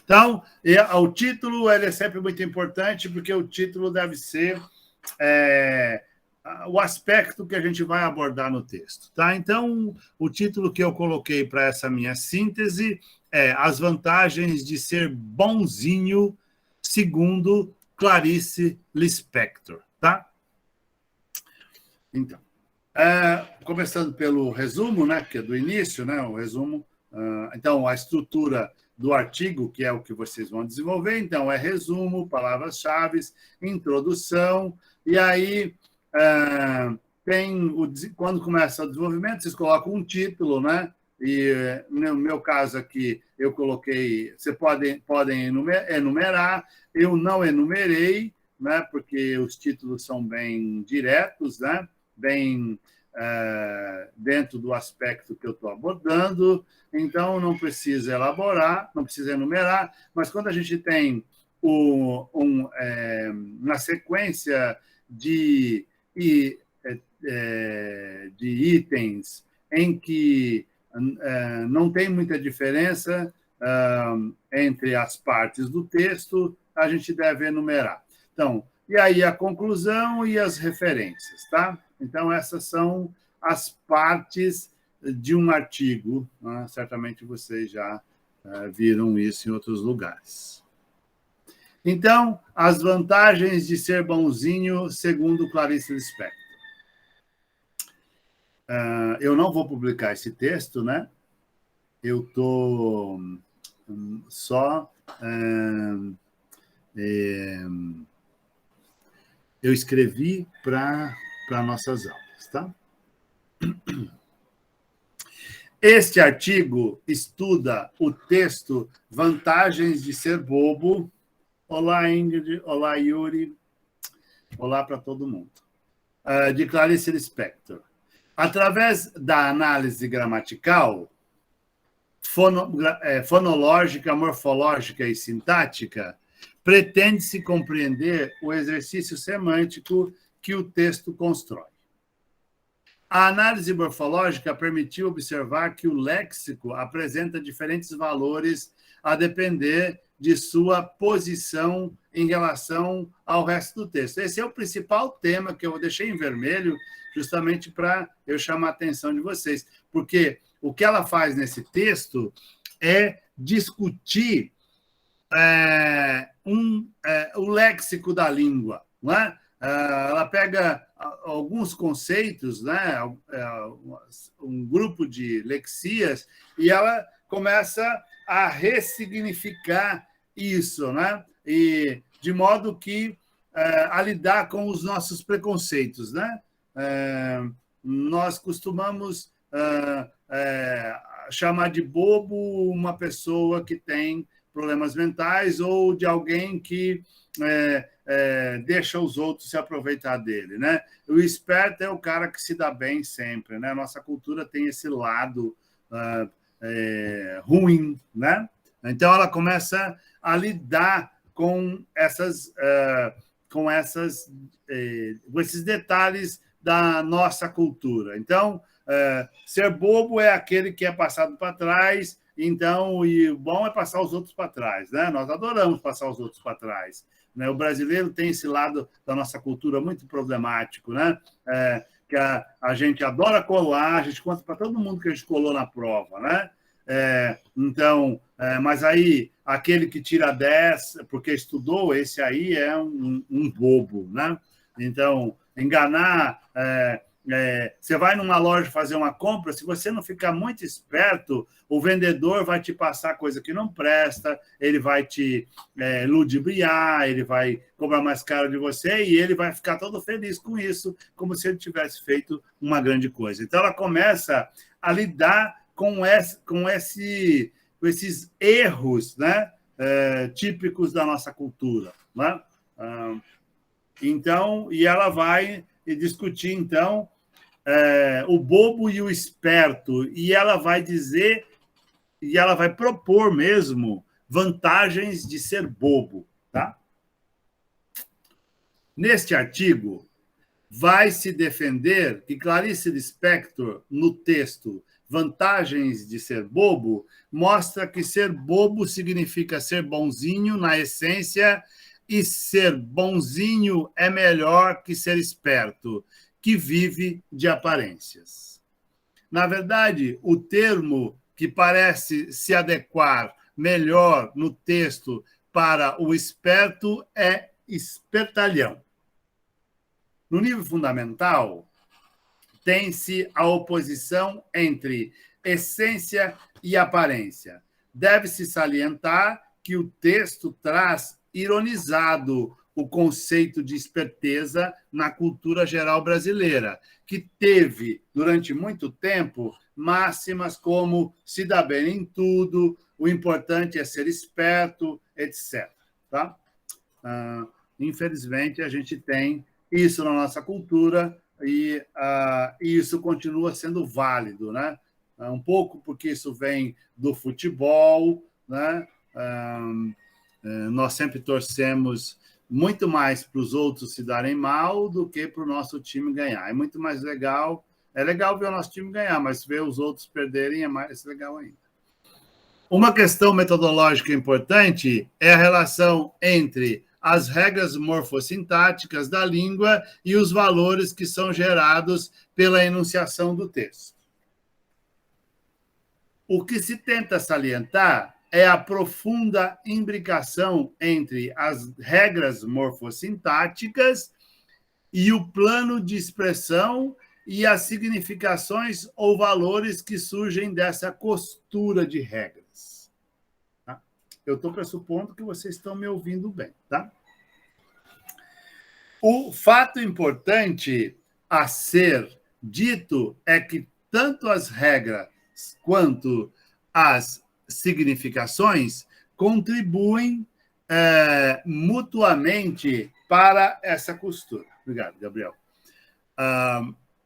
Então, o título ele é sempre muito importante, porque o título deve ser o aspecto que a gente vai abordar no texto. Tá? Então, o título que eu coloquei para essa minha síntese é As Vantagens de Ser Bonzinho, segundo Clarice Lispector. Tá? Então, começando pelo resumo, né, que é do início, né, o resumo. Então, a estrutura do artigo, que é o que vocês vão desenvolver, então, é resumo, palavras-chave, introdução, e aí quando começa o desenvolvimento, vocês colocam um título, né? E no meu caso aqui, eu coloquei, vocês podem enumerar, eu não enumerei, né, porque os títulos são bem diretos, né? Bem dentro do aspecto que eu estou abordando, então não precisa elaborar, não precisa enumerar, mas quando a gente tem uma sequência de itens em que não tem muita diferença entre as partes do texto, a gente deve enumerar. Então, e aí a conclusão e as referências, tá? Então, essas são as partes de um artigo, né? Certamente vocês já viram isso em outros lugares. Então, as vantagens de ser bonzinho, segundo Clarice Lispector. Eu não vou publicar esse texto, né? Eu estou só... eu escrevi para nossas aulas, tá? Este artigo estuda o texto Vantagens de Ser Bobo. Olá, Ingrid. Olá, Yuri. Olá para todo mundo. De Clarice Lispector. Através da análise gramatical, fonológica, morfológica e sintática, pretende-se compreender o exercício semântico que o texto constrói. A análise morfológica permitiu observar que o léxico apresenta diferentes valores a depender de sua posição em relação ao resto do texto. Esse é o principal tema que eu deixei em vermelho, justamente para eu chamar a atenção de vocês, porque o que ela faz nesse texto é discutir o léxico da língua, não é? Ela pega alguns conceitos, né, um grupo de lexias, e ela começa a ressignificar isso, né? E de modo que a lidar com os nossos preconceitos, né? Nós costumamos chamar de bobo uma pessoa que tem problemas mentais ou de alguém que deixa os outros se aproveitar dele, né? O esperto é o cara que se dá bem sempre, né? Nossa cultura tem esse lado ruim, né? Então ela começa a lidar com esses detalhes da nossa cultura. Então, ser bobo é aquele que é passado para trás. Então, e o bom é passar os outros para trás, né? Nós adoramos passar os outros para trás, né? O brasileiro tem esse lado da nossa cultura muito problemático, né? Que a gente adora colar, a gente conta para todo mundo que a gente colou na prova, né? Então, mas aí, aquele que tira 10 porque estudou, esse aí é um bobo, né? Então, enganar... você vai numa loja fazer uma compra, se você não ficar muito esperto, o vendedor vai te passar coisa que não presta, ele vai te ludibriar, ele vai cobrar mais caro de você e ele vai ficar todo feliz com isso, como se ele tivesse feito uma grande coisa. Então, ela começa a lidar com esses erros, né, típicos da nossa cultura, né? Então, e ela vai discutir, então, o bobo e o esperto, e ela vai dizer, e ela vai propor mesmo vantagens de ser bobo, tá? Neste artigo, vai se defender que Clarice Lispector, no texto, vantagens de ser bobo, mostra que ser bobo significa ser bonzinho na essência, e ser bonzinho é melhor que ser esperto, que vive de aparências. Na verdade, o termo que parece se adequar melhor no texto para o esperto é espertalhão. No nível fundamental, tem-se a oposição entre essência e aparência. Deve-se salientar que o texto traz ironizado o conceito de esperteza na cultura geral brasileira, que teve, durante muito tempo, máximas como se dá bem em tudo, o importante é ser esperto, etc. Tá? Infelizmente, a gente tem isso na nossa cultura e isso continua sendo válido, né? Um pouco porque isso vem do futebol, né? Nós sempre torcemos muito mais para os outros se darem mal do que para o nosso time ganhar. É muito mais legal. É legal ver o nosso time ganhar, mas ver os outros perderem é mais legal ainda. Uma questão metodológica importante é a relação entre as regras morfossintáticas da língua e os valores que são gerados pela enunciação do texto. O que se tenta salientar é a profunda imbricação entre as regras morfossintáticas e o plano de expressão e as significações ou valores que surgem dessa costura de regras. Tá? Eu estou pressupondo que vocês estão me ouvindo bem, tá? O fato importante a ser dito é que tanto as regras quanto as significações contribuem mutuamente para essa costura. Obrigado, Gabriel.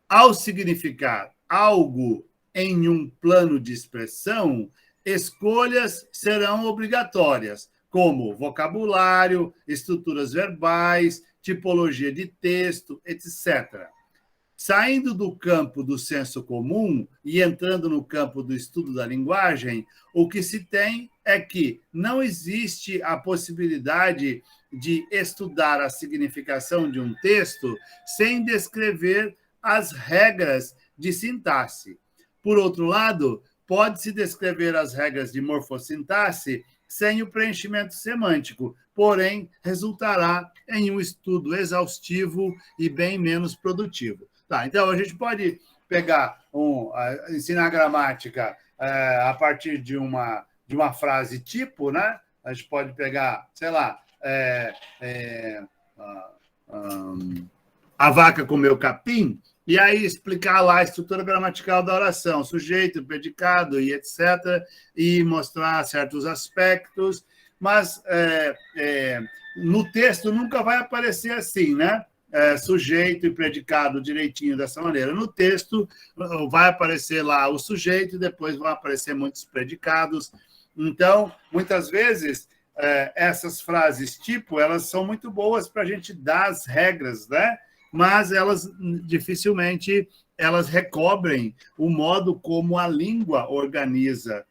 Ao significar algo em um plano de expressão, escolhas serão obrigatórias, como vocabulário, estruturas verbais, tipologia de texto, etc. Saindo do campo do senso comum e entrando no campo do estudo da linguagem, o que se tem é que não existe a possibilidade de estudar a significação de um texto sem descrever as regras de sintaxe. Por outro lado, pode-se descrever as regras de morfossintaxe sem o preenchimento semântico, porém, resultará em um estudo exaustivo e bem menos produtivo. Tá, então, a gente pode pegar, ensinar gramática a partir de uma frase tipo, né? A gente pode pegar, sei lá, a vaca comeu capim, e aí explicar lá a estrutura gramatical da oração, sujeito, predicado e etc., e mostrar certos aspectos, mas no texto nunca vai aparecer assim, né? Sujeito e predicado direitinho dessa maneira. No texto vai aparecer lá o sujeito e depois vão aparecer muitos predicados. Então, muitas vezes, essas frases tipo, elas são muito boas para a gente dar as regras, né? Mas elas dificilmente elas recobrem o modo como a língua organiza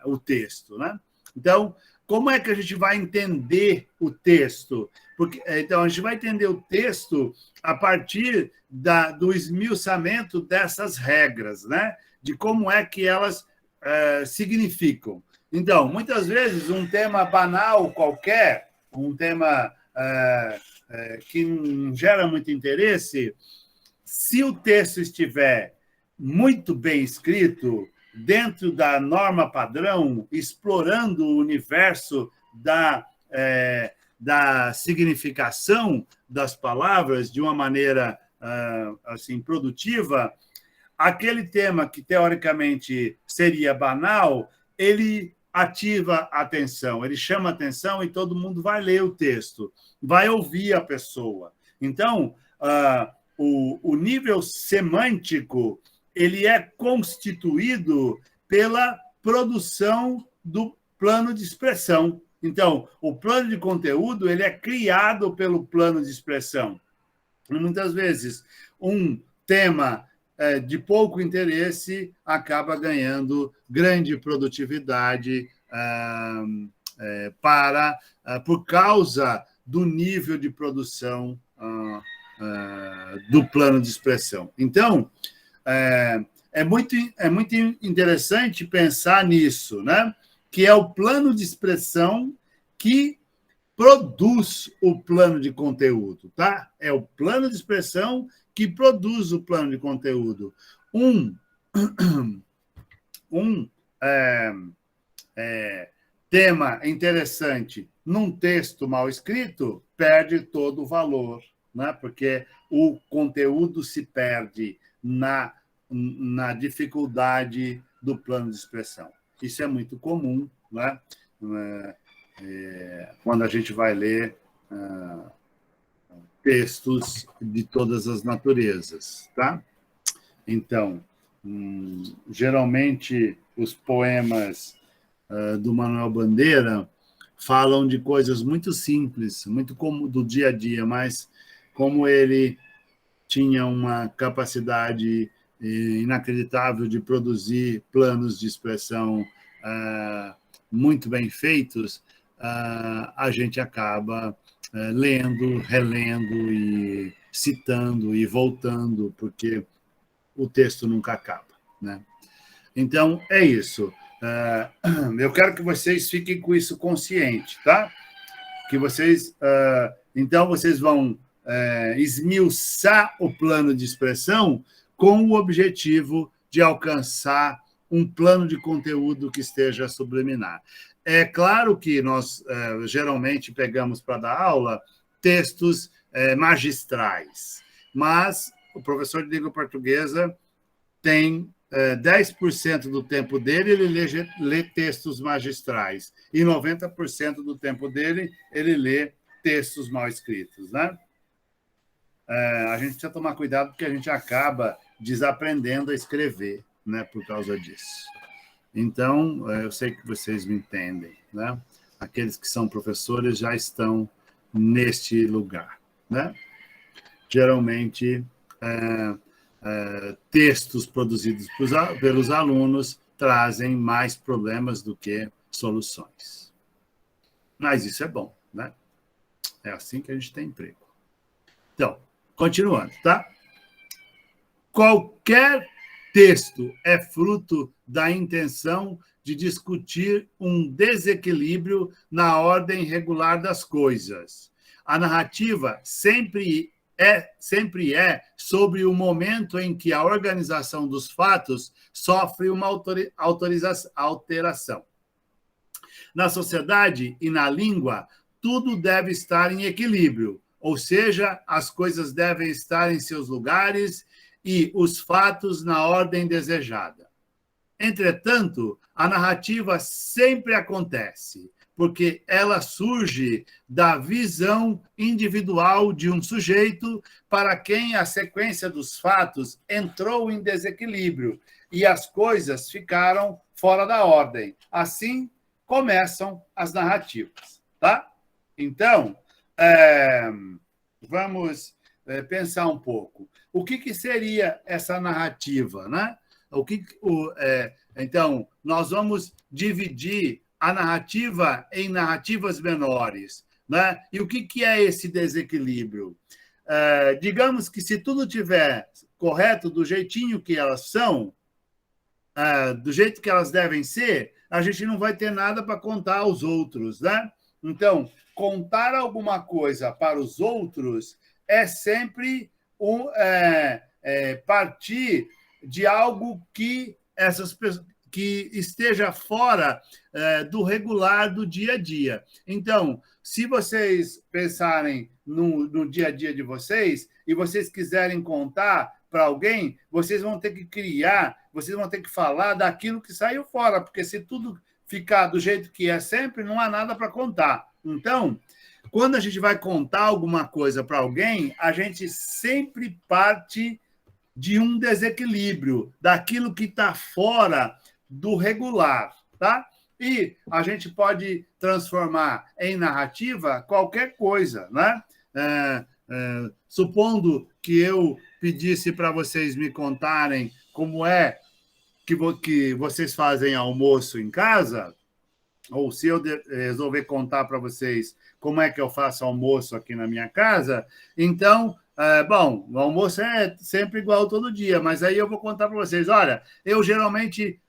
o texto, né? Então, como é que a gente vai entender o texto? Porque, então, a gente vai entender o texto a partir do esmiuçamento dessas regras, né? De como é que elas significam. Então, muitas vezes, um tema banal qualquer, um tema que não gera muito interesse, se o texto estiver muito bem escrito, dentro da norma padrão, explorando o universo da significação das palavras de uma maneira assim produtiva, aquele tema que teoricamente seria banal, ele ativa a atenção, ele chama a atenção e todo mundo vai ler o texto, vai ouvir a pessoa. Então, o nível semântico ele é constituído pela produção do plano de expressão. Então, o plano de conteúdo ele é criado pelo plano de expressão. E muitas vezes, um tema de pouco interesse acaba ganhando grande produtividade por causa do nível de produção do plano de expressão. Então, é muito interessante pensar nisso, né? Que é o plano de expressão que produz o plano de conteúdo, tá? É o plano de expressão que produz o plano de conteúdo. Um tema interessante num texto mal escrito perde todo o valor, né? Porque o conteúdo se perde na dificuldade do plano de expressão. Isso é muito comum, né? Quando a gente vai ler textos de todas as naturezas, tá? Então, geralmente, os poemas do Manuel Bandeira falam de coisas muito simples, muito como do dia a dia, mas como ele tinha uma capacidade inacreditável de produzir planos de expressão muito bem feitos, a gente acaba lendo, relendo e citando e voltando, porque o texto nunca acaba, né? Então, é isso. Eu quero que vocês fiquem com isso consciente, tá? Que vocês... então, vocês vão esmiuçar o plano de expressão com o objetivo de alcançar um plano de conteúdo que esteja subliminar. É claro que nós geralmente pegamos para dar aula textos magistrais, mas o professor de língua portuguesa tem 10% do tempo dele, ele lê textos magistrais, e 90% do tempo dele, ele lê textos mal escritos, né? A gente precisa tomar cuidado, porque a gente acaba desaprendendo a escrever, né, por causa disso. Então, eu sei que vocês me entendem, né? Aqueles que são professores já estão neste lugar, né? Geralmente, textos produzidos pelos alunos trazem mais problemas do que soluções. Mas isso é bom, né? É assim que a gente tem emprego. Então, continuando, tá? Qualquer texto é fruto da intenção de discutir um desequilíbrio na ordem regular das coisas. A narrativa sempre é sobre o momento em que a organização dos fatos sofre uma alteração. Na sociedade e na língua, tudo deve estar em equilíbrio, ou seja, as coisas devem estar em seus lugares e os fatos na ordem desejada. Entretanto, a narrativa sempre acontece, porque ela surge da visão individual de um sujeito para quem a sequência dos fatos entrou em desequilíbrio e as coisas ficaram fora da ordem. Assim começam as narrativas, tá? Então, vamos pensar um pouco. O que seria essa narrativa, né? Então, nós vamos dividir a narrativa em narrativas menores, né? E o que é esse desequilíbrio? Digamos que se tudo estiver correto do jeitinho que elas são, do jeito que elas devem ser, a gente não vai ter nada para contar aos outros, né? Então, contar alguma coisa para os outros é sempre partir de algo que que esteja fora do regular do dia a dia. Então, se vocês pensarem no dia a dia de vocês e vocês quiserem contar para alguém, vocês vão ter que criar, vocês vão ter que falar daquilo que saiu fora, porque se tudo ficar do jeito que é sempre, não há nada para contar. Então, quando a gente vai contar alguma coisa para alguém, a gente sempre parte de um desequilíbrio, daquilo que está fora do regular, tá? E a gente pode transformar em narrativa qualquer coisa, né? Supondo que eu pedisse para vocês me contarem como é que vocês fazem almoço em casa, ou se eu resolver contar para vocês como é que eu faço almoço aqui na minha casa, então, bom, o almoço é sempre igual todo dia, mas aí eu vou contar para vocês. Olha, eu geralmente,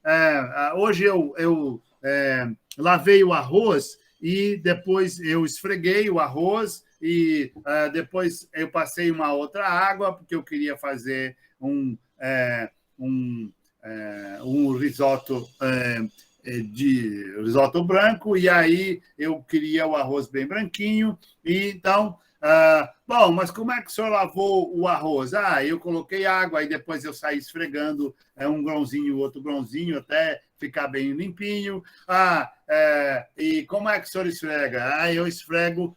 hoje eu lavei o arroz e depois eu esfreguei o arroz e depois eu passei uma outra água, porque eu queria fazer um risoto de risoto branco, e aí eu queria o arroz bem branquinho, e então, bom, mas como é que o senhor lavou o arroz? Eu coloquei água, aí depois eu saí esfregando um grãozinho, outro grãozinho, até ficar bem limpinho. E como é que o senhor esfrega? Eu esfrego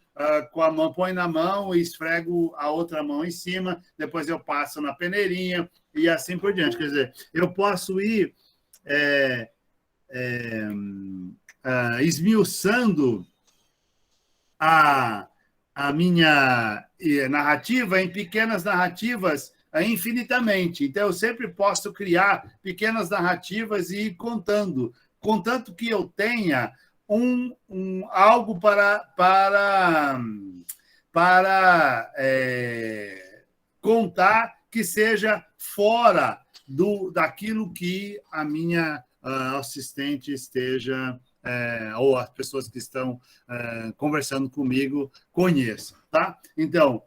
com a mão, põe na mão e esfrego a outra mão em cima, depois eu passo na peneirinha, e assim por diante. Quer dizer, eu posso ir esmiuçando a minha narrativa em pequenas narrativas infinitamente. Então, eu sempre posso criar pequenas narrativas e ir contando, contanto que eu tenha algo para contar que seja fora daquilo que a minha assistente esteja, ou as pessoas que estão conversando comigo conheçam, tá? Então,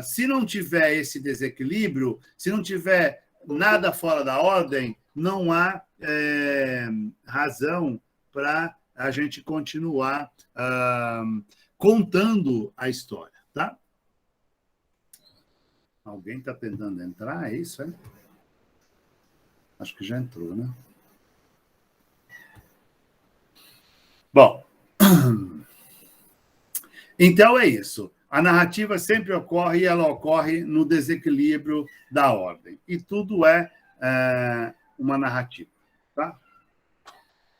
se não tiver esse desequilíbrio, se não tiver nada fora da ordem, não há razão para a gente continuar contando a história, tá? Alguém está tentando entrar, é isso, hein? Acho que já entrou, né? Bom, então é isso. A narrativa sempre ocorre e ela ocorre no desequilíbrio da ordem. E tudo é uma narrativa. Tá?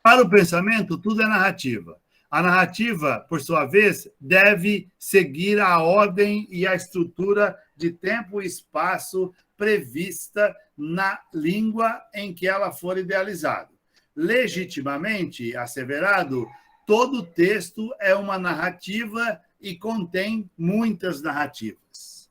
Para o pensamento, tudo é narrativa. A narrativa, por sua vez, deve seguir a ordem e a estrutura de tempo e espaço prevista na língua em que ela for idealizada. Legitimamente asseverado, todo texto é uma narrativa e contém muitas narrativas.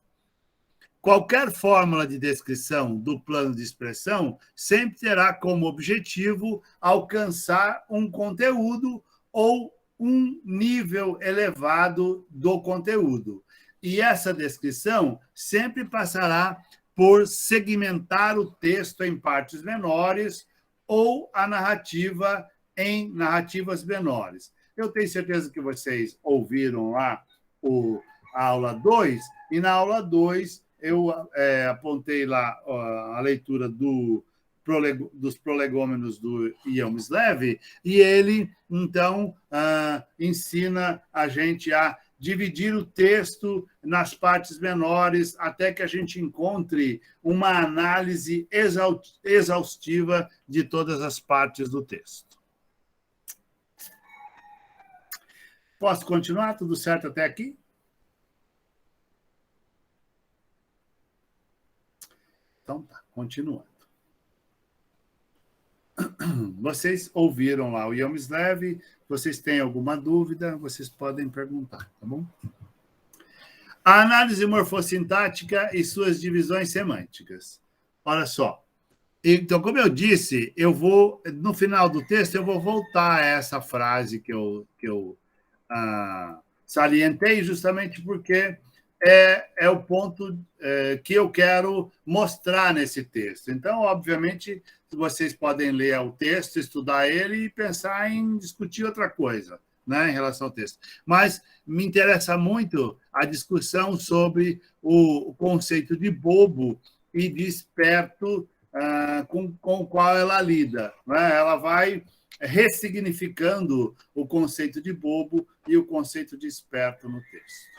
Qualquer fórmula de descrição do plano de expressão sempre terá como objetivo alcançar um conteúdo ou um nível elevado do conteúdo. E essa descrição sempre passará por segmentar o texto em partes menores ou a narrativa em narrativas menores. Eu tenho certeza que vocês ouviram lá a aula 2, e na aula 2 eu apontei lá a leitura dos prolegômenos do Ian Mislev, e ele, então, ensina a gente a dividir o texto nas partes menores até que a gente encontre uma análise exaustiva de todas as partes do texto. Posso continuar? Tudo certo até aqui? Então tá, continuando. Vocês ouviram lá o Ian Mislev, vocês têm alguma dúvida, vocês podem perguntar, tá bom? A análise morfossintática e suas divisões semânticas. Olha só. Então, como eu disse, no final do texto, eu vou voltar a essa frase que eu salientei, justamente porque é o ponto que eu quero mostrar nesse texto. Então, obviamente, vocês podem ler o texto, estudar ele e pensar em discutir outra coisa, né, em relação ao texto. Mas me interessa muito a discussão sobre o conceito de bobo e de esperto com o qual ela lida. Né? Ela vai ressignificando o conceito de bobo e o conceito de esperto no texto.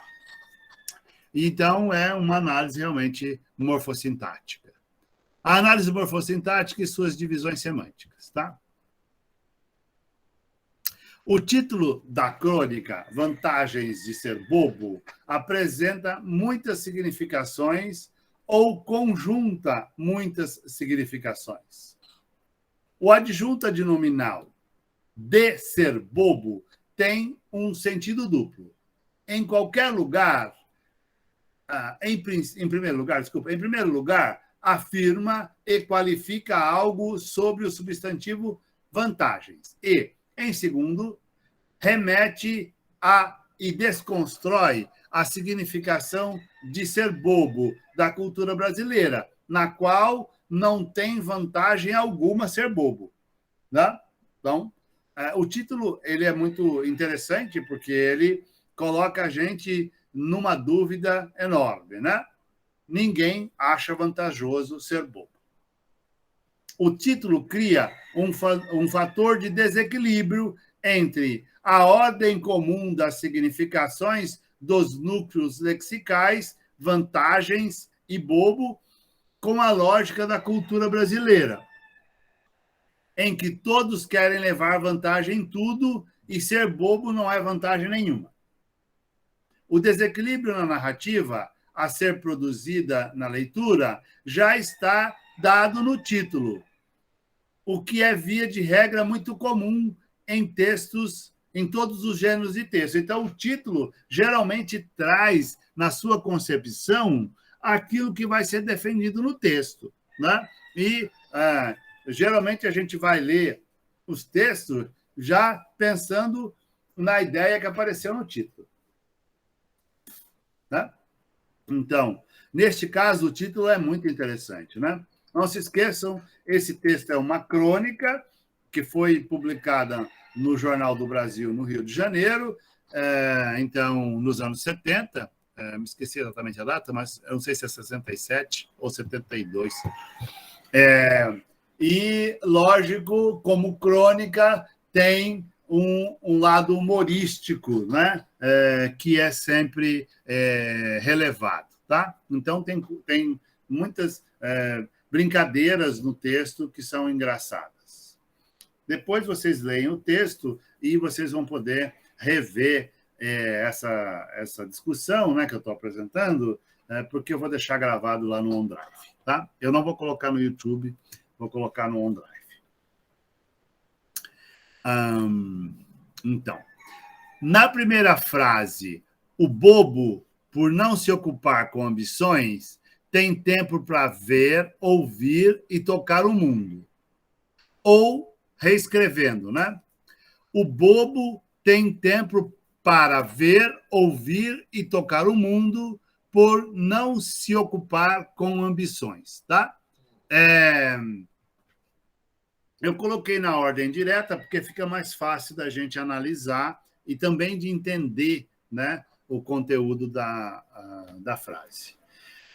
Então, é uma análise realmente morfossintática. A análise morfossintática e suas divisões semânticas. Tá? O título da crônica, Vantagens de Ser Bobo, apresenta muitas significações ou conjunta muitas significações. O adjunto adnominal de ser bobo tem um sentido duplo. Em qualquer lugar, em primeiro lugar, afirma e qualifica algo sobre o substantivo vantagens. E, em segundo, remete e desconstrói a significação de ser bobo da cultura brasileira, na qual não tem vantagem alguma ser bobo. Né? Então, o título ele é muito interessante porque ele coloca a gente numa dúvida enorme. Né? Ninguém acha vantajoso ser bobo. O título cria um fator de desequilíbrio entre a ordem comum das significações dos núcleos lexicais, vantagens e bobo, com a lógica da cultura brasileira, em que todos querem levar vantagem em tudo e ser bobo não é vantagem nenhuma. O desequilíbrio na narrativa a ser produzida na leitura já está dado no título, o que é, via de regra, muito comum em textos, em todos os gêneros de texto. Então, o título geralmente traz, na sua concepção, aquilo que vai ser defendido no texto. Né? E, geralmente, a gente vai ler os textos já pensando na ideia que apareceu no título. Né? Então, neste caso, o título é muito interessante. Né? Não se esqueçam, esse texto é uma crônica que foi publicada no Jornal do Brasil, no Rio de Janeiro, então, nos anos 70, me esqueci exatamente a data, mas eu não sei se é 67 ou 72. E, lógico, como crônica, tem um lado humorístico, né? Que é sempre relevado. Tá? Então, tem muitas brincadeiras no texto que são engraçadas. Depois vocês leem o texto e vocês vão poder rever essa discussão, né, que eu estou apresentando, porque eu vou deixar gravado lá no OneDrive. Tá? Eu não vou colocar no YouTube, vou colocar no OneDrive. Então, na primeira frase, o bobo, por não se ocupar com ambições, tem tempo para ver, ouvir e tocar o mundo. Ou, reescrevendo, né? O bobo tem tempo para ver, ouvir e tocar o mundo por não se ocupar com ambições, tá? Eu coloquei na ordem direta porque fica mais fácil da gente analisar e também de entender, né, o conteúdo da frase.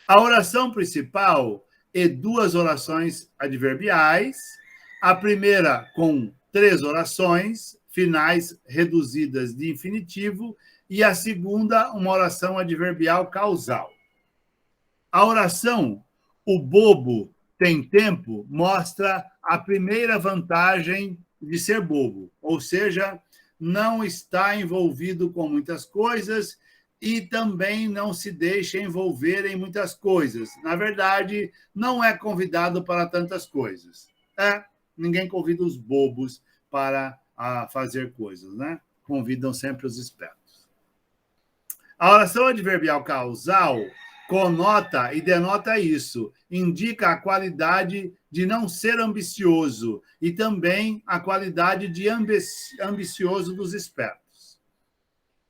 A oração principal é 2 orações adverbiais, a primeira com 3 orações finais reduzidas de infinitivo e a segunda uma oração adverbial causal. A oração o bobo tem tempo mostra a primeira vantagem de ser bobo, ou seja, não está envolvido com muitas coisas e também não se deixa envolver em muitas coisas. Na verdade, não é convidado para tantas coisas. Ninguém convida os bobos para fazer coisas, né? Convidam sempre os espertos. A oração adverbial causal conota e denota isso, indica a qualidade de não ser ambicioso e também a qualidade de ambicioso dos espertos.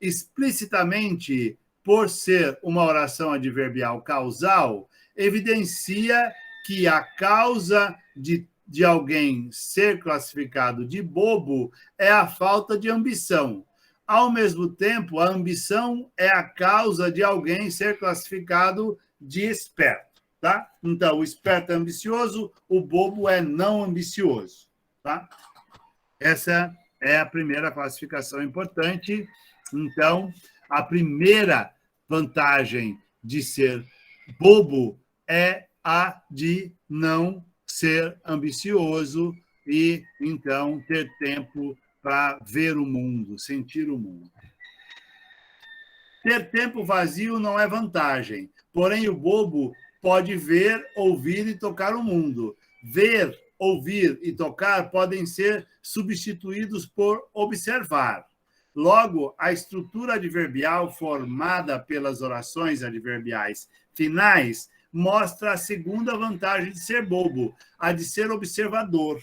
Explicitamente, por ser uma oração adverbial causal, evidencia que a causa de alguém ser classificado de bobo é a falta de ambição. Ao mesmo tempo, a ambição é a causa de alguém ser classificado de esperto. Tá? Então, o esperto é ambicioso, o bobo é não ambicioso. Tá? Essa é a primeira classificação importante. Então, a primeira vantagem de ser bobo é a de não ser ambicioso e, então, ter tempo para ver o mundo, sentir o mundo. Ter tempo vazio não é vantagem, porém o bobo pode ver, ouvir e tocar o mundo. Ver, ouvir e tocar podem ser substituídos por observar. Logo, a estrutura adverbial formada pelas orações adverbiais finais mostra a segunda vantagem de ser bobo, a de ser observador.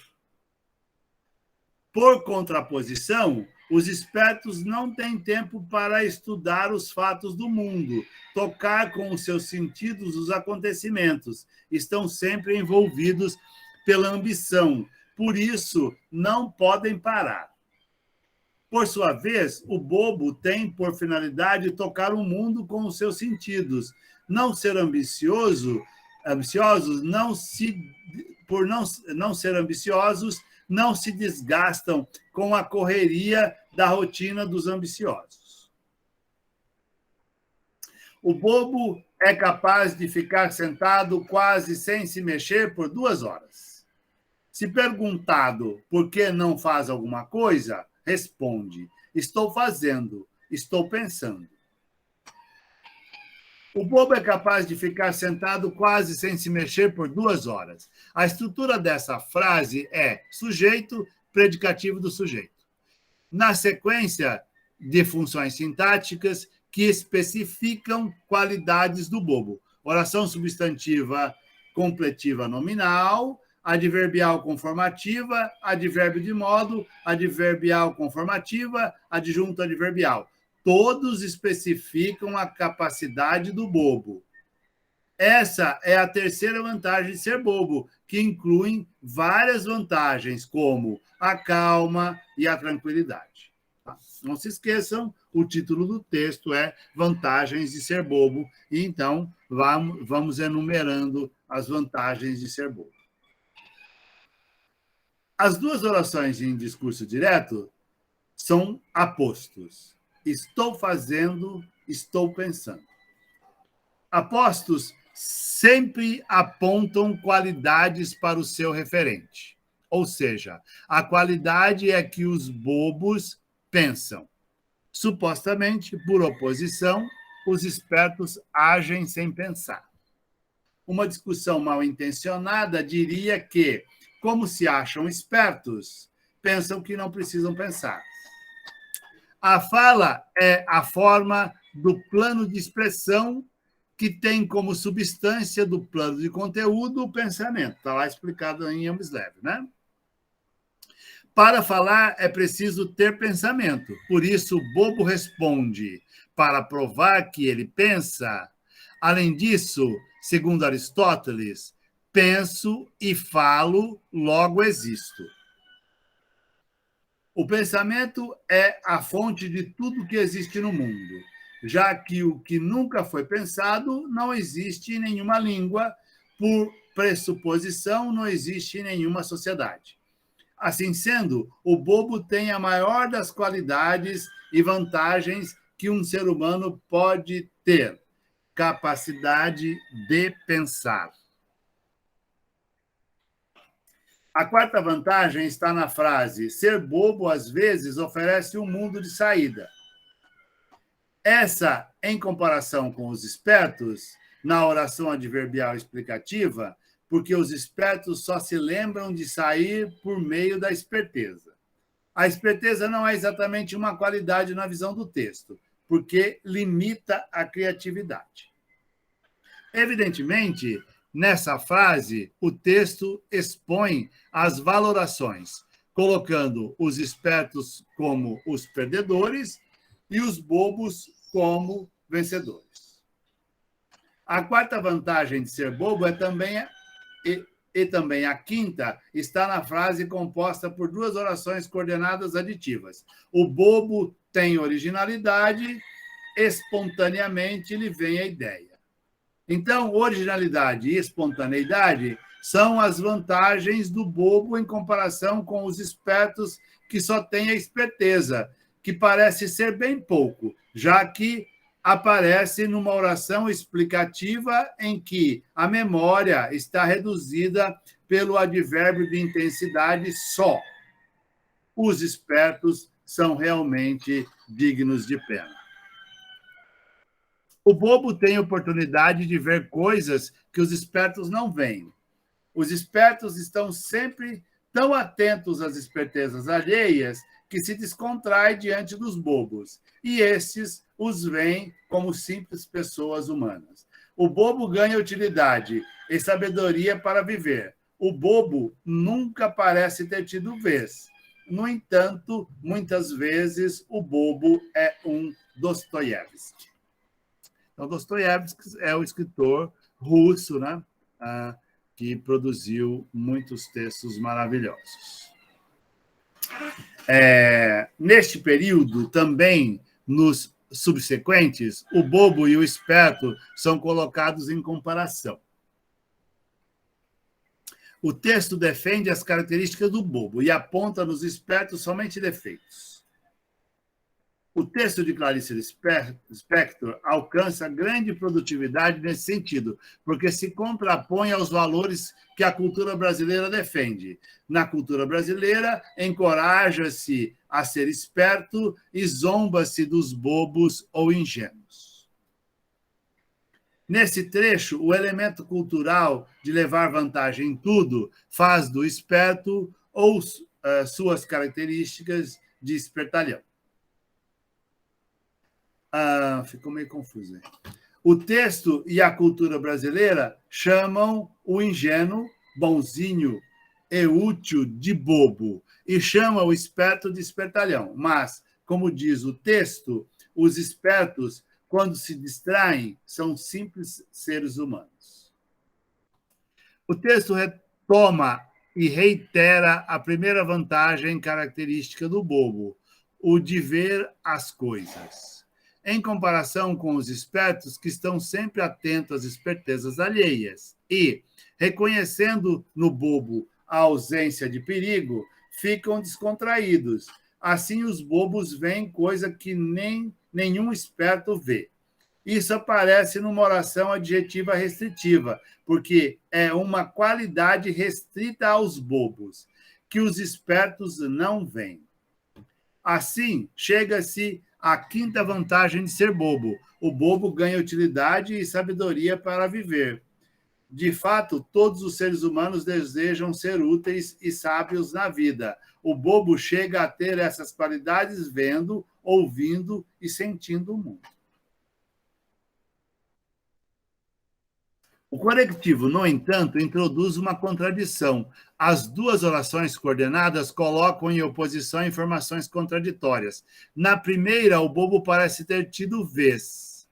Por contraposição, os espertos não têm tempo para estudar os fatos do mundo, tocar com os seus sentidos os acontecimentos. Estão sempre envolvidos pela ambição. Por isso, não podem parar. Por sua vez, o bobo tem por finalidade tocar o mundo com os seus sentidos. Não ser ambiciosos, por não ser ambiciosos, não se desgastam com a correria da rotina dos ambiciosos. O bobo é capaz de ficar sentado quase sem se mexer por 2 horas. Se perguntado por que não faz alguma coisa, responde: estou fazendo, estou pensando. O bobo é capaz de ficar sentado quase sem se mexer por 2 horas. A estrutura dessa frase é sujeito, predicativo do sujeito. Na sequência de funções sintáticas que especificam qualidades do bobo. Oração substantiva completiva nominal, adverbial conformativa, advérbio de modo, adverbial conformativa, adjunto adverbial. Todos especificam a capacidade do bobo. Essa é a terceira vantagem de ser bobo, que inclui várias vantagens, como a calma e a tranquilidade. Não se esqueçam, o título do texto é Vantagens de ser bobo, e então vamos enumerando as vantagens de ser bobo. As 2 orações em discurso direto são apostos. Estou fazendo, estou pensando. Apostos sempre apontam qualidades para o seu referente. Ou seja, a qualidade é que os bobos pensam. Supostamente, por oposição, os espertos agem sem pensar. Uma discussão mal intencionada diria que, como se acham espertos, pensam que não precisam pensar. A fala é a forma do plano de expressão que tem como substância do plano de conteúdo o pensamento. Está lá explicado em Amslev, né? Para falar é preciso ter pensamento. Por isso, o bobo responde para provar que ele pensa. Além disso, segundo Aristóteles, penso e falo, logo existo. O pensamento é a fonte de tudo que existe no mundo, já que o que nunca foi pensado não existe em nenhuma língua, por pressuposição, não existe em nenhuma sociedade. Assim sendo, o bobo tem a maior das qualidades e vantagens que um ser humano pode ter: capacidade de pensar. A quarta vantagem está na frase: ser bobo, às vezes, oferece um mundo de saída. Essa, em comparação com os espertos, na oração adverbial explicativa, porque os espertos só se lembram de sair por meio da esperteza. A esperteza não é exatamente uma qualidade na visão do texto, porque limita a criatividade. Evidentemente, nessa frase, o texto expõe as valorações, colocando os espertos como os perdedores e os bobos como vencedores. A quarta vantagem de ser bobo é também também a quinta está na frase composta por 2 orações coordenadas aditivas. O bobo tem originalidade, espontaneamente lhe vem a ideia. Então, originalidade e espontaneidade são as vantagens do bobo em comparação com os espertos, que só têm a esperteza, que parece ser bem pouco, já que aparece numa oração explicativa em que a memória está reduzida pelo advérbio de intensidade só. Os espertos são realmente dignos de pena. O bobo tem oportunidade de ver coisas que os espertos não veem. Os espertos estão sempre tão atentos às espertezas alheias que se descontrai diante dos bobos, e estes os veem como simples pessoas humanas. O bobo ganha utilidade e sabedoria para viver. O bobo nunca parece ter tido vez. No entanto, muitas vezes o bobo é um Dostoiévski. Então, Dostoiévski é o escritor russo, né? Que produziu muitos textos maravilhosos. Neste período, também, nos subsequentes, o bobo e o esperto são colocados em comparação. O texto defende as características do bobo e aponta nos espertos somente defeitos. O texto de Clarice Lispector alcança grande produtividade nesse sentido, porque se contrapõe aos valores que a cultura brasileira defende. Na cultura brasileira, encoraja-se a ser esperto e zomba-se dos bobos ou ingênuos. Nesse trecho, o elemento cultural de levar vantagem em tudo faz do esperto ou suas características de espertalhão. Ficou meio confuso. O texto e a cultura brasileira chamam o ingênuo, bonzinho e útil de bobo e chamam o esperto de espertalhão. Mas, como diz o texto, os espertos, quando se distraem, são simples seres humanos. O texto retoma e reitera a primeira vantagem característica do bobo, o de ver as coisas. Em comparação com os espertos que estão sempre atentos às espertezas alheias e, reconhecendo no bobo a ausência de perigo, ficam descontraídos. Assim, os bobos veem coisa que nenhum esperto vê. Isso aparece numa oração adjetiva restritiva, porque é uma qualidade restrita aos bobos, que os espertos não veem. Assim, chega-se à quinta vantagem de ser bobo. O bobo ganha utilidade e sabedoria para viver. De fato, todos os seres humanos desejam ser úteis e sábios na vida. O bobo chega a ter essas qualidades vendo, ouvindo e sentindo o mundo. O correctivo, no entanto, introduz uma contradição. As duas orações coordenadas colocam em oposição informações contraditórias. Na primeira, o bobo parece ter tido vez.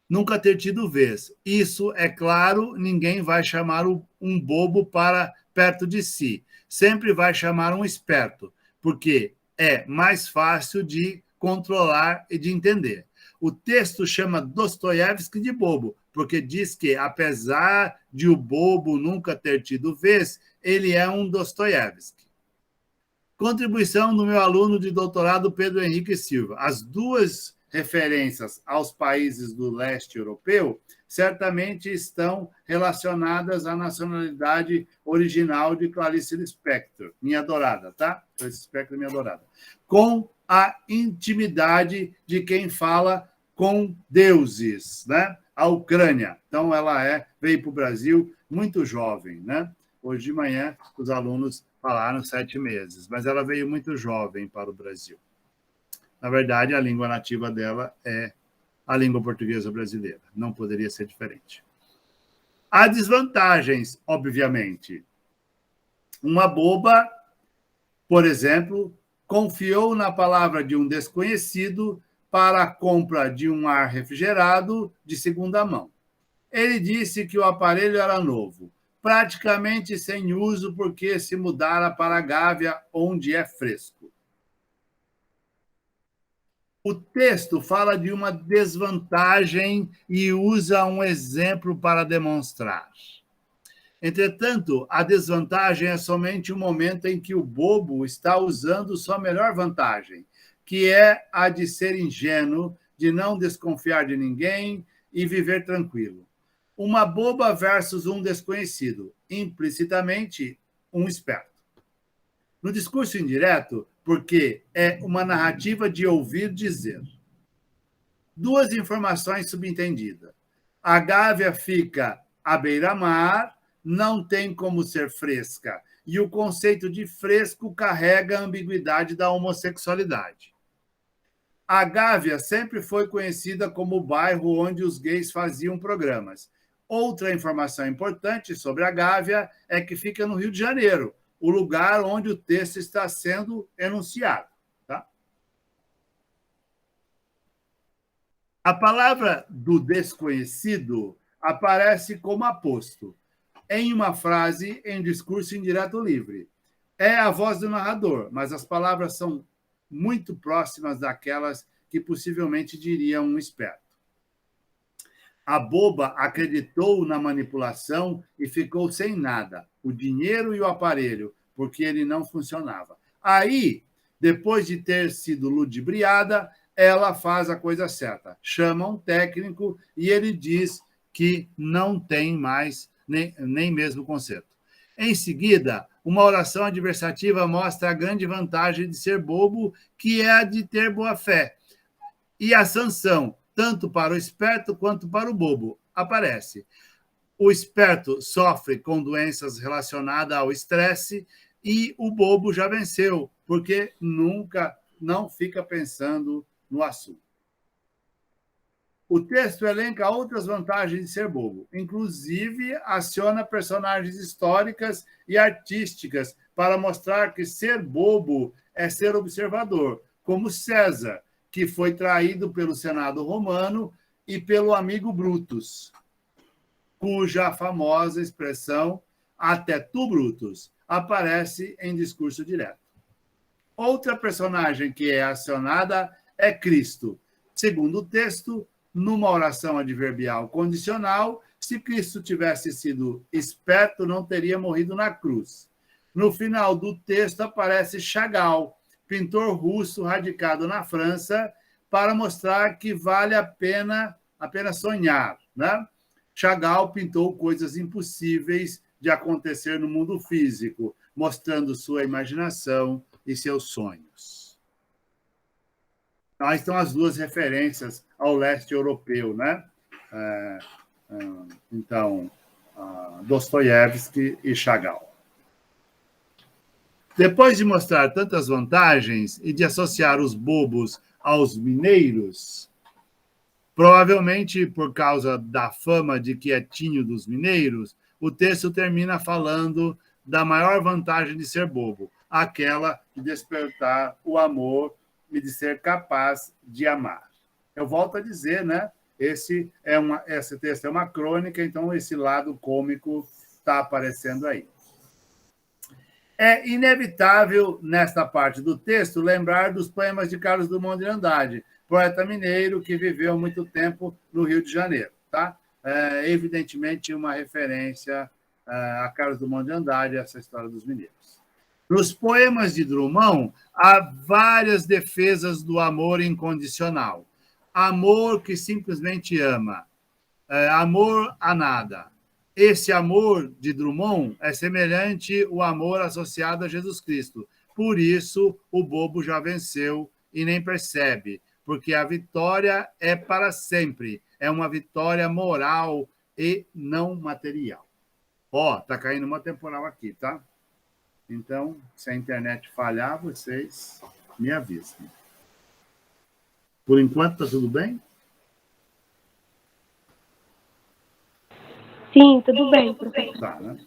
Nunca ter tido vez. Isso, é claro, ninguém vai chamar um bobo para perto de si. Sempre vai chamar um esperto, porque é mais fácil de controlar e de entender. O texto chama Dostoiévski de bobo, porque diz que, apesar de o bobo nunca ter tido vez, ele é um Dostoiévski. Contribuição do meu aluno de doutorado, Pedro Henrique Silva. As duas referências aos países do leste europeu certamente estão relacionadas à nacionalidade original de Clarice Lispector, minha adorada, tá? Clarice Lispector, minha adorada. Com a intimidade de quem fala com deuses, né? A Ucrânia. Então, ela veio para o Brasil muito jovem, né? Hoje de manhã, os alunos falaram 7 meses, mas ela veio muito jovem para o Brasil. Na verdade, a língua nativa dela é a língua portuguesa brasileira. Não poderia ser diferente. Há desvantagens, obviamente. Uma boba, por exemplo, confiou na palavra de um desconhecido para a compra de um ar refrigerado de segunda mão. Ele disse que o aparelho era novo, praticamente sem uso porque se mudara para a Gávea, onde é fresco. O texto fala de uma desvantagem e usa um exemplo para demonstrar. Entretanto, a desvantagem é somente o momento em que o bobo está usando sua melhor vantagem, que é a de ser ingênuo, de não desconfiar de ninguém e viver tranquilo. Uma boba versus um desconhecido, implicitamente um esperto. No discurso indireto, porque é uma narrativa de ouvir dizer. duas informações subentendidas. A Gávea fica à beira-mar, não tem como ser fresca, e o conceito de fresco carrega a ambiguidade da homossexualidade. A Gávea sempre foi conhecida como o bairro onde os gays faziam programas. Outra informação importante sobre a Gávea é que fica no Rio de Janeiro, o lugar onde o texto está sendo enunciado. Tá? A palavra do desconhecido aparece como aposto em uma frase em discurso indireto livre. É a voz do narrador, mas as palavras são muito próximas daquelas que possivelmente diria um esperto. A boba acreditou na manipulação e ficou sem nada, o dinheiro e o aparelho, porque ele não funcionava. Aí, depois de ter sido ludibriada, ela faz a coisa certa. Chama um técnico e ele diz que não tem mais nem mesmo conserto. Em seguida, uma oração adversativa mostra a grande vantagem de ser bobo, que é a de ter boa fé. E a sanção, tanto para o esperto quanto para o bobo, aparece. O esperto sofre com doenças relacionadas ao estresse e o bobo já venceu, porque nunca não fica pensando no assunto. O texto elenca outras vantagens de ser bobo, inclusive aciona personagens históricas e artísticas para mostrar que ser bobo é ser observador, como César, que foi traído pelo Senado romano e pelo amigo Brutus, cuja famosa expressão "até tu, Brutus", aparece em discurso direto. Outra personagem que é acionada é Cristo. Segundo o texto, numa oração adverbial condicional, se Cristo tivesse sido esperto, não teria morrido na cruz. No final do texto aparece Chagall, pintor russo radicado na França, para mostrar que vale a pena apenas sonhar. Né? Chagall pintou coisas impossíveis de acontecer no mundo físico, mostrando sua imaginação e seus sonhos. Aí estão as duas referências ao leste europeu, né? Então, Dostoiévski e Chagall. Depois de mostrar tantas vantagens e de associar os bobos aos mineiros, provavelmente por causa da fama de quietinho dos mineiros, o texto termina falando da maior vantagem de ser bobo, aquela de despertar o amor e de ser capaz de amar. Eu volto a dizer, né? Esse texto é uma crônica, então esse lado cômico está aparecendo aí. É inevitável, nesta parte do texto, lembrar dos poemas de Carlos Drummond de Andrade, poeta mineiro que viveu muito tempo no Rio de Janeiro. Tá? Evidentemente, uma referência a Carlos Drummond de Andrade, essa história dos mineiros. Nos poemas de Drummond, há várias defesas do amor incondicional. Amor que simplesmente ama. Amor a nada. Esse amor de Drummond é semelhante ao amor associado a Jesus Cristo. Por isso, o bobo já venceu e nem percebe, porque a vitória é para sempre. É uma vitória moral e não material. Tá caindo uma temporal aqui, tá? Então, se a internet falhar, vocês me avisem. Por enquanto, está tudo bem? Sim, tudo bem, professor. Tá, né?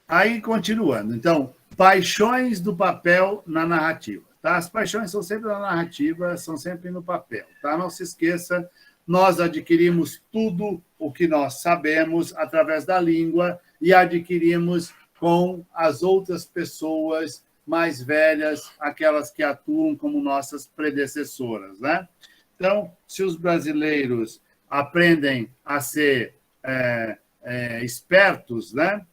Aí, continuando. Então, paixões do papel na narrativa. Tá? As paixões são sempre na narrativa, são sempre no papel. Tá? Não se esqueça, nós adquirimos tudo o que nós sabemos através da língua e adquirimos com as outras pessoas mais velhas, aquelas que atuam como nossas predecessoras. Né? Então, se os brasileiros aprendem a ser espertos, né?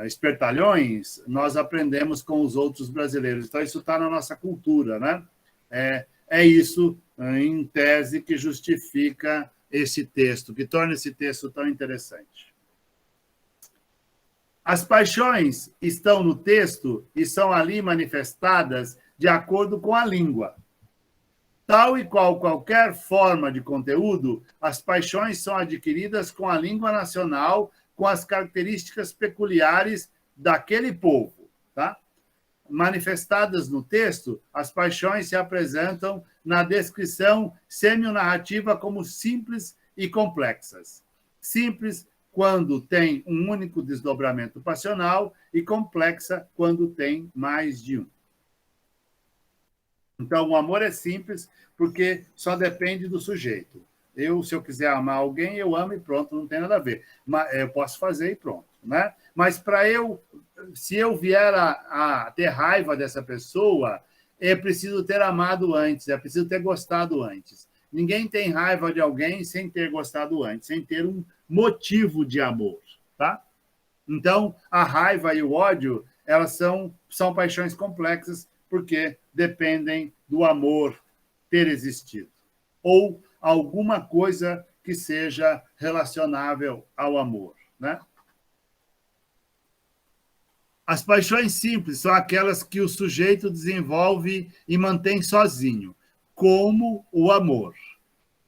Espertalhões, nós aprendemos com os outros brasileiros. Então, isso está na nossa cultura. Né? É isso, em tese, que justifica esse texto, que torna esse texto tão interessante. As paixões estão no texto e são ali manifestadas de acordo com a língua. Tal e qual qualquer forma de conteúdo, as paixões são adquiridas com a língua nacional, com as características peculiares daquele povo. Tá? Manifestadas no texto, as paixões se apresentam na descrição semionarrativa como simples e complexas. Simples quando tem um único desdobramento passional e complexa quando tem mais de um. Então, o amor é simples porque só depende do sujeito. Se eu quiser amar alguém, eu amo e pronto, não tem nada a ver. Mas eu posso fazer e pronto, né? Mas se eu vier a ter raiva dessa pessoa, é preciso ter amado antes, é preciso ter gostado antes. Ninguém tem raiva de alguém sem ter gostado antes, sem ter um motivo de amor, tá? Então, a raiva e o ódio, elas são paixões complexas porque dependem do amor ter existido ou alguma coisa que seja relacionável ao amor, né? As paixões simples são aquelas que o sujeito desenvolve e mantém sozinho, como o amor.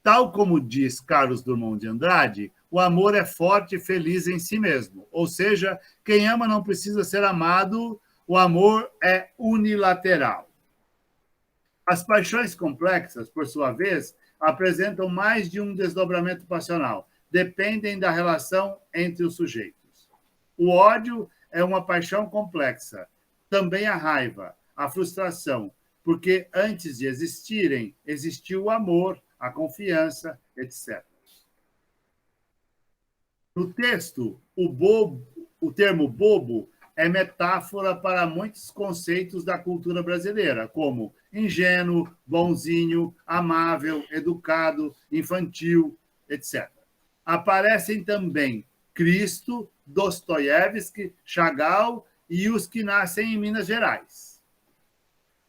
Tal como diz Carlos Drummond de Andrade, o amor é forte e feliz em si mesmo. Ou seja, quem ama não precisa ser amado, o amor é unilateral. As paixões complexas, por sua vez, apresentam mais de um desdobramento passional. Dependem da relação entre os sujeitos. O ódio é uma paixão complexa. Também a raiva, a frustração, porque antes de existirem, existiu o amor, a confiança, etc. No texto, o termo bobo é metáfora para muitos conceitos da cultura brasileira, como ingênuo, bonzinho, amável, educado, infantil, etc. Aparecem também Cristo, Dostoiévski, Chagall e os que nascem em Minas Gerais.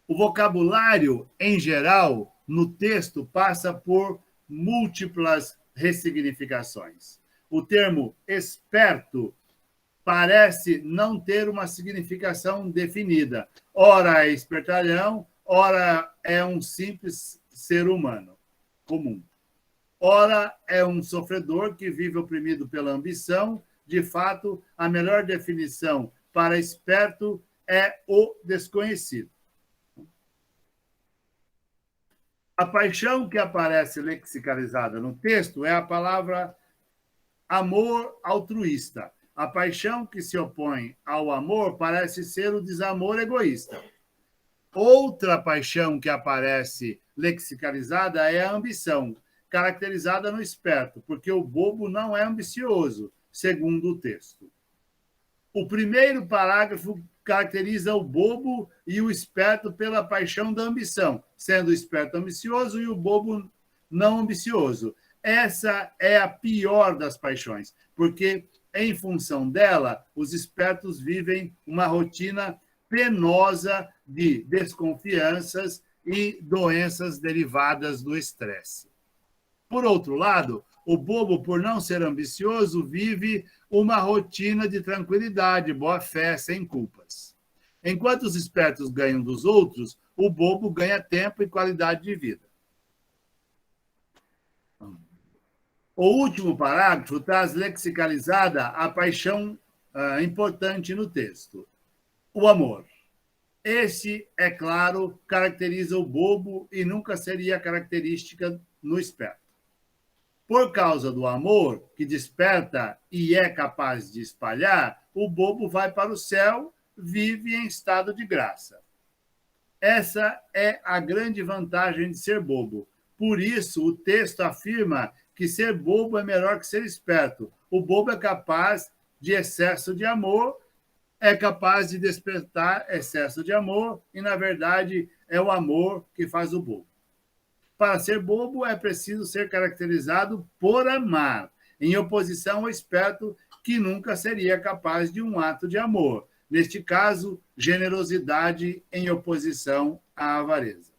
O vocabulário, em geral, no texto passa por múltiplas ressignificações. O termo esperto parece não ter uma significação definida. Ora é espertalhão, ora é um simples ser humano comum. Ora é um sofredor que vive oprimido pela ambição. De fato, a melhor definição para esperto é o desconhecido. A paixão que aparece lexicalizada no texto é a palavra amor altruísta. A paixão que se opõe ao amor parece ser o desamor egoísta. Outra paixão que aparece lexicalizada é a ambição, caracterizada no esperto, porque o bobo não é ambicioso, segundo o texto. O primeiro parágrafo caracteriza o bobo e o esperto pela paixão da ambição, sendo o esperto ambicioso e o bobo não ambicioso. Essa é a pior das paixões, porque, em função dela, os espertos vivem uma rotina penosa de desconfianças e doenças derivadas do estresse. Por outro lado, o bobo, por não ser ambicioso, vive uma rotina de tranquilidade, boa-fé, sem culpas. Enquanto os espertos ganham dos outros, o bobo ganha tempo e qualidade de vida. O último parágrafo traz lexicalizada a paixão importante no texto, o amor. Esse, é claro, caracteriza o bobo e nunca seria característica no esperto. Por causa do amor, que desperta e é capaz de espalhar, o bobo vai para o céu, vive em estado de graça. Essa é a grande vantagem de ser bobo. Por isso, o texto afirma que ser bobo é melhor que ser esperto. O bobo é capaz de excesso de amor, é capaz de despertar excesso de amor, e, na verdade, é o amor que faz o bobo. Para ser bobo, é preciso ser caracterizado por amar, em oposição ao esperto, que nunca seria capaz de um ato de amor. Neste caso, generosidade em oposição à avareza.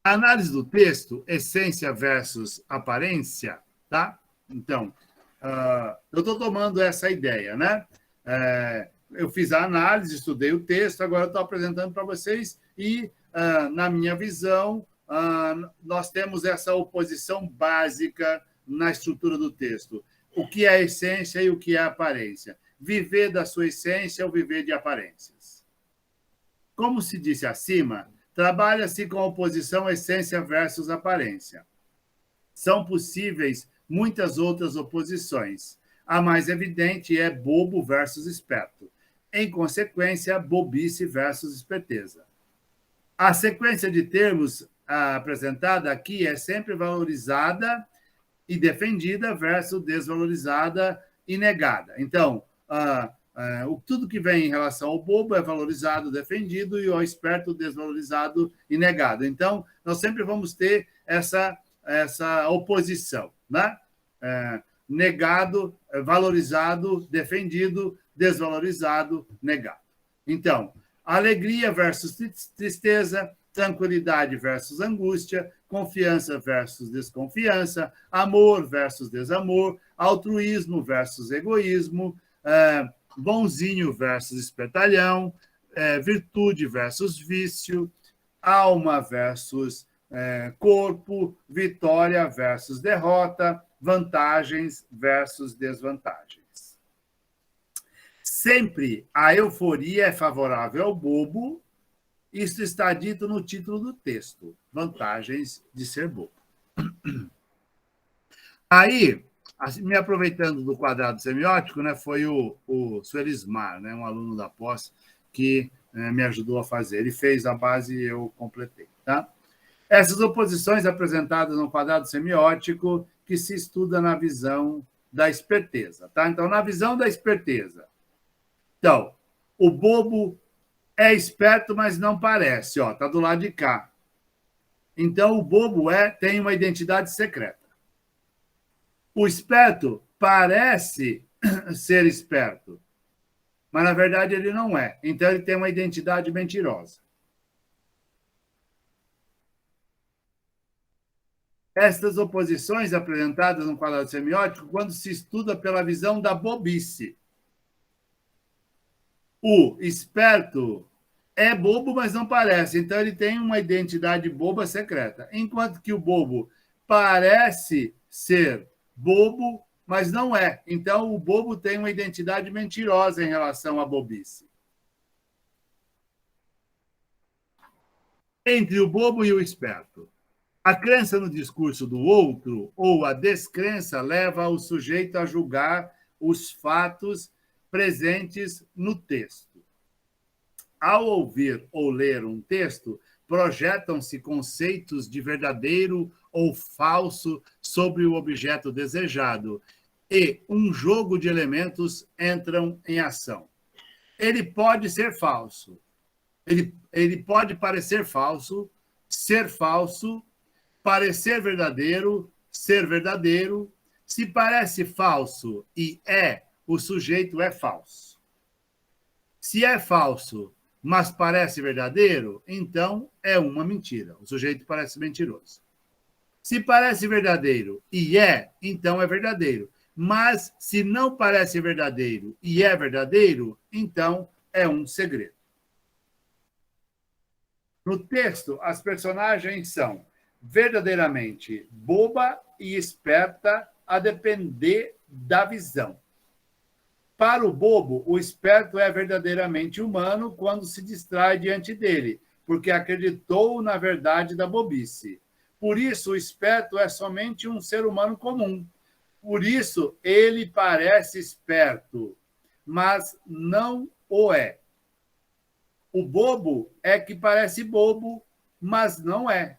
A análise do texto, essência versus aparência, tá? Então, eu estou tomando essa ideia, né? eu fiz a análise, estudei o texto, agora estou apresentando para vocês e, na minha visão, nós temos essa oposição básica na estrutura do texto. O que é a essência e o que é a aparência. Viver da sua essência ou viver de aparências. Como se disse acima, trabalha-se com a oposição essência versus aparência. São possíveis muitas outras oposições. A mais evidente é bobo versus esperto. Em consequência, bobice versus esperteza. A sequência de termos apresentada aqui é sempre valorizada e defendida versus desvalorizada e negada. Então, tudo que vem em relação ao bobo é valorizado, defendido, e ao esperto, desvalorizado e negado. Então, nós sempre vamos ter essa oposição, né? Negado, valorizado, defendido, desvalorizado, negado. Então, alegria versus tristeza, tranquilidade versus angústia, confiança versus desconfiança, amor versus desamor, altruísmo versus egoísmo, bonzinho versus espertalhão, virtude versus vício, alma versus corpo, vitória versus derrota, vantagens versus desvantagens. Sempre a euforia é favorável ao bobo. Isso está dito no título do texto, vantagens de ser bobo. Aí, me aproveitando do quadrado semiótico, né, foi o Suelismar, né, um aluno da pós, que me ajudou a fazer. Ele fez a base e eu completei. Tá? Essas oposições apresentadas no quadrado semiótico que se estuda na visão da esperteza. Tá? Então, na visão da esperteza. Então, o bobo é esperto, mas não parece. Está do lado de cá. Então, o bobo tem uma identidade secreta. O esperto parece ser esperto, mas, na verdade, ele não é. Então, ele tem uma identidade mentirosa. Estas oposições apresentadas no quadrado semiótico quando se estuda pela visão da bobice. O esperto é bobo, mas não parece. Então, ele tem uma identidade boba secreta. Enquanto que o bobo parece ser bobo, mas não é. Então, o bobo tem uma identidade mentirosa em relação à bobice. Entre o bobo e o esperto. A crença no discurso do outro ou a descrença leva o sujeito a julgar os fatos presentes no texto. Ao ouvir ou ler um texto, projetam-se conceitos de verdadeiro ou falso sobre o objeto desejado e um jogo de elementos entram em ação. Ele pode ser falso, ele pode parecer falso, ser falso, parecer verdadeiro, ser verdadeiro. Se parece falso e o sujeito é falso. Se é falso, mas parece verdadeiro, então é uma mentira. O sujeito parece mentiroso. Se parece verdadeiro e então é verdadeiro. Mas se não parece verdadeiro e é verdadeiro, então é um segredo. No texto, as personagens são verdadeiramente boba e esperta, a depender da visão. Para o bobo, o esperto é verdadeiramente humano quando se distrai diante dele, porque acreditou na verdade da bobice. Por isso, o esperto é somente um ser humano comum. Por isso, ele parece esperto, mas não o é. O bobo é que parece bobo, mas não é.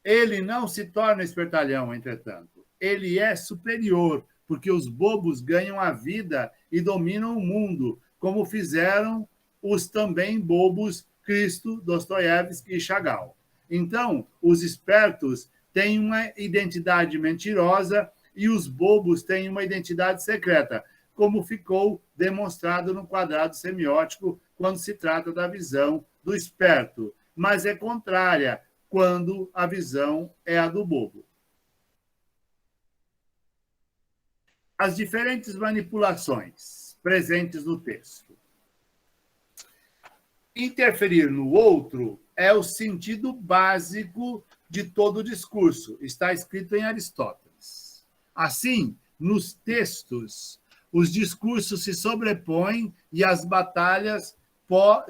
Ele não se torna espertalhão, entretanto. Ele é superior, porque os bobos ganham a vida e dominam o mundo, como fizeram os também bobos Cristo, Dostoiévski e Chagall. Então, os espertos têm uma identidade mentirosa e os bobos têm uma identidade secreta, como ficou demonstrado no quadrado semiótico quando se trata da visão do esperto, mas é contrária quando a visão é a do bobo. As diferentes manipulações presentes no texto. Interferir no outro é o sentido básico de todo o discurso. Está escrito em Aristóteles. Assim, nos textos, os discursos se sobrepõem e as batalhas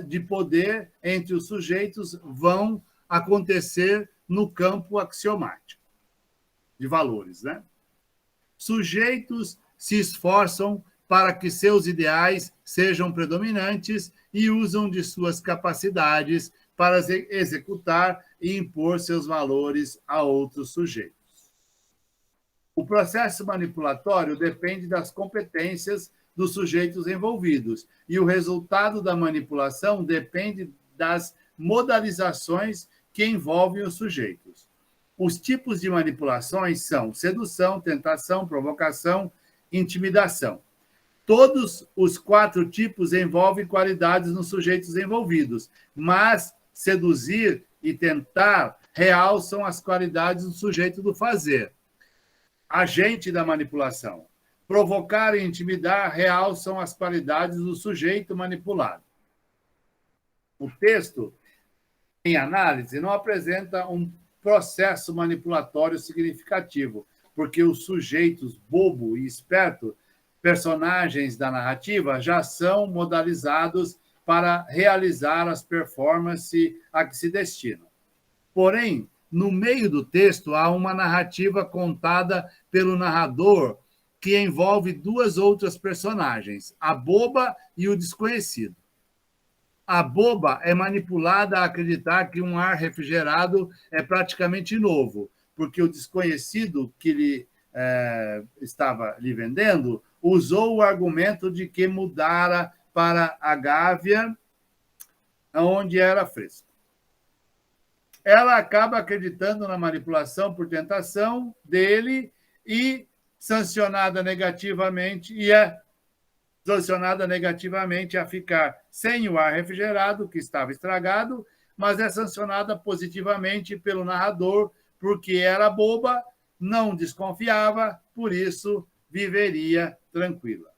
de poder entre os sujeitos vão acontecer no campo axiomático de valores, né? Sujeitos se esforçam para que seus ideais sejam predominantes e usam de suas capacidades para executar e impor seus valores a outros sujeitos. O processo manipulatório depende das competências dos sujeitos envolvidos, e o resultado da manipulação depende das modalizações que envolvem os sujeitos. Os tipos de manipulações são sedução, tentação, provocação, intimidação. Todos os 4 tipos envolvem qualidades nos sujeitos envolvidos, mas seduzir e tentar realçam as qualidades do sujeito do fazer, agente da manipulação. Provocar e intimidar realçam as qualidades do sujeito manipulado. O texto, em análise, não apresenta um processo manipulatório significativo, porque os sujeitos bobo e esperto, personagens da narrativa, já são modalizados para realizar as performances a que se destinam. Porém, no meio do texto, há uma narrativa contada pelo narrador que envolve 2 outras personagens, a boba e o desconhecido. A boba é manipulada a acreditar que um ar refrigerado é praticamente novo, porque o desconhecido que estava lhe vendendo usou o argumento de que mudara para a Gávea, onde era fresco. Ela acaba acreditando na manipulação por tentação dele e sancionada negativamente, a ficar sem o ar refrigerado, que estava estragado, mas é sancionada positivamente pelo narrador, porque era boba, não desconfiava, por isso viveria tranquila.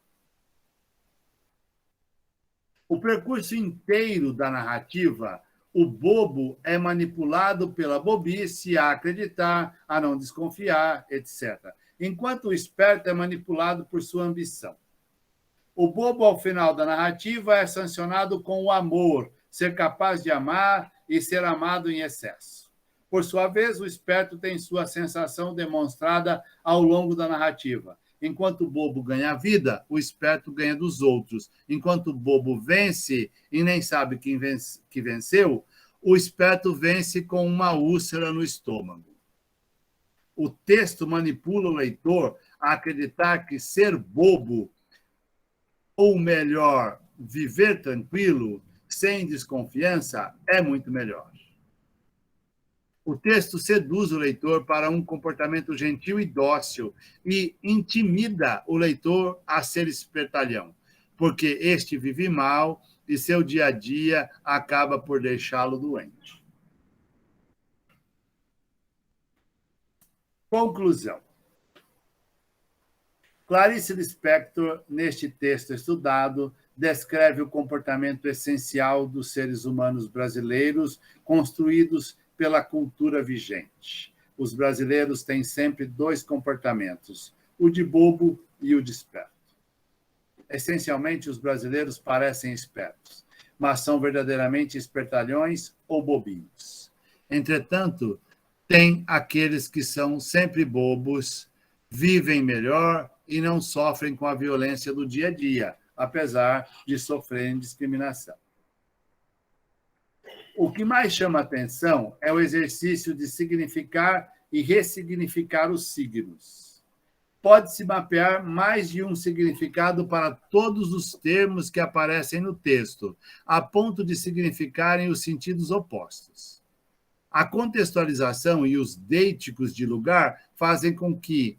O percurso inteiro da narrativa, o bobo é manipulado pela bobice a acreditar, a não desconfiar, etc., enquanto o esperto é manipulado por sua ambição. O bobo, ao final da narrativa, é sancionado com o amor, ser capaz de amar e ser amado em excesso. Por sua vez, o esperto tem sua sensação demonstrada ao longo da narrativa. Enquanto o bobo ganha vida, o esperto ganha dos outros. Enquanto o bobo vence e nem sabe que venceu, o esperto vence com uma úlcera no estômago. O texto manipula o leitor a acreditar que ser bobo, ou melhor, viver tranquilo, sem desconfiança, é muito melhor. O texto seduz o leitor para um comportamento gentil e dócil e intimida o leitor a ser espertalhão, porque este vive mal e seu dia a dia acaba por deixá-lo doente. Conclusão. Clarice Lispector, neste texto estudado, descreve o comportamento essencial dos seres humanos brasileiros construídos pela cultura vigente. Os brasileiros têm sempre 2 comportamentos, o de bobo e o de esperto. Essencialmente, os brasileiros parecem espertos, mas são verdadeiramente espertalhões ou bobinhos. Entretanto, tem aqueles que são sempre bobos, vivem melhor e não sofrem com a violência do dia a dia, apesar de sofrerem discriminação. O que mais chama atenção é o exercício de significar e ressignificar os signos. Pode-se mapear mais de um significado para todos os termos que aparecem no texto, a ponto de significarem os sentidos opostos. A contextualização e os deiticos de lugar fazem com que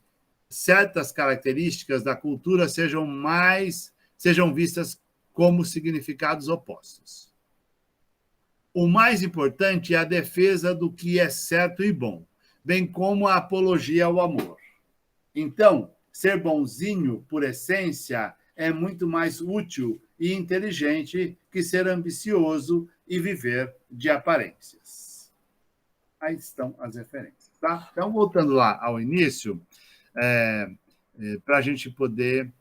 certas características da cultura sejam vistas como significados opostos. O mais importante é a defesa do que é certo e bom, bem como a apologia ao amor. Então, ser bonzinho, por essência, é muito mais útil e inteligente que ser ambicioso e viver de aparências. Aí estão as referências. Tá? Então, voltando lá ao início, para a gente poder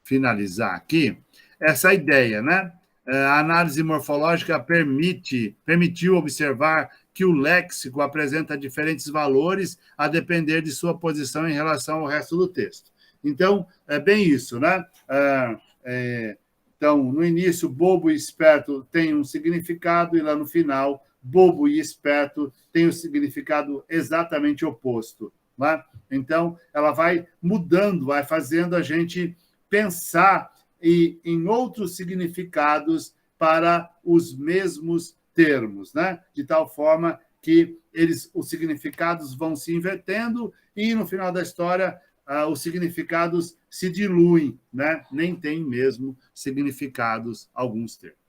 finalizar aqui, essa ideia, né? A análise morfológica permitiu observar que o léxico apresenta diferentes valores a depender de sua posição em relação ao resto do texto. Então, é bem isso, né? Então, no início, bobo e esperto tem um significado, e lá no final, bobo e esperto tem um significado exatamente oposto. Né? Então, ela vai mudando, vai fazendo a gente pensar em outros significados para os mesmos termos, né? De tal forma que os significados vão se invertendo e, no final da história, os significados se diluem, né? Nem tem mesmo significados alguns termos.